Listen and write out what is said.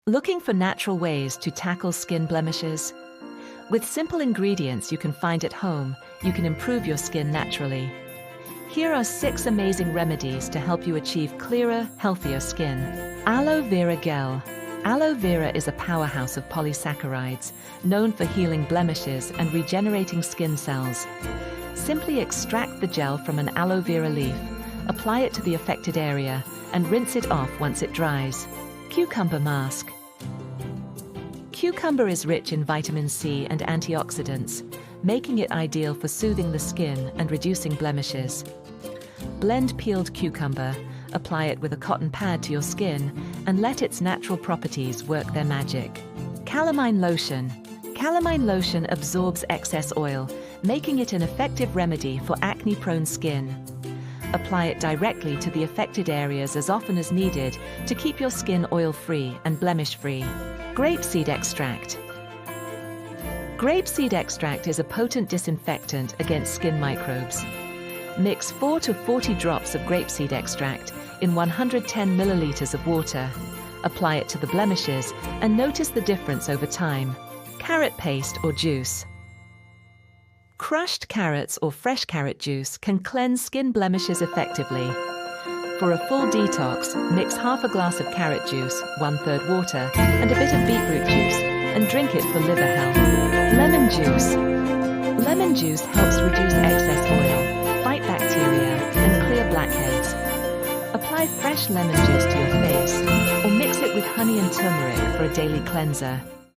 Looking for natural ways to tackle skin blemishes? With simple ingredients you can find at home, you can improve your skin naturally. Here are 6 amazing remedies to help you achieve clearer, healthier skin. Aloe Vera Gel. Aloe vera is a powerhouse of polysaccharides, known for healing blemishes and regenerating skin cells. Simply extract the gel from an aloe vera leaf, apply it to the affected area, and rinse it off once it dries. Cucumber Mask. Cucumber is rich in vitamin C and antioxidants, making it ideal for soothing the skin and reducing blemishes. Blend peeled cucumber, apply it with a cotton pad to your skin, and let its natural properties work their magic. Calamine Lotion. Calamine lotion absorbs excess oil, making it an effective remedy for acne-prone skin. Apply it directly to the affected areas as often as needed to keep your skin oil-free and blemish-free. Grapeseed Extract. Grapeseed extract is a potent disinfectant against skin microbes. Mix 4 to 40 drops of grapeseed extract in 110 milliliters of water. Apply it to the blemishes and notice the difference over time. Carrot paste or juice. Crushed carrots or fresh carrot juice can cleanse skin blemishes effectively. For a full detox, mix half a glass of carrot juice, 1/3 water, and a bit of beetroot juice, and drink it for liver health. Lemon juice. Lemon juice helps reduce excess oil, fight bacteria, and clear blackheads. Apply fresh lemon juice to your face, or mix it with honey and turmeric for a daily cleanser.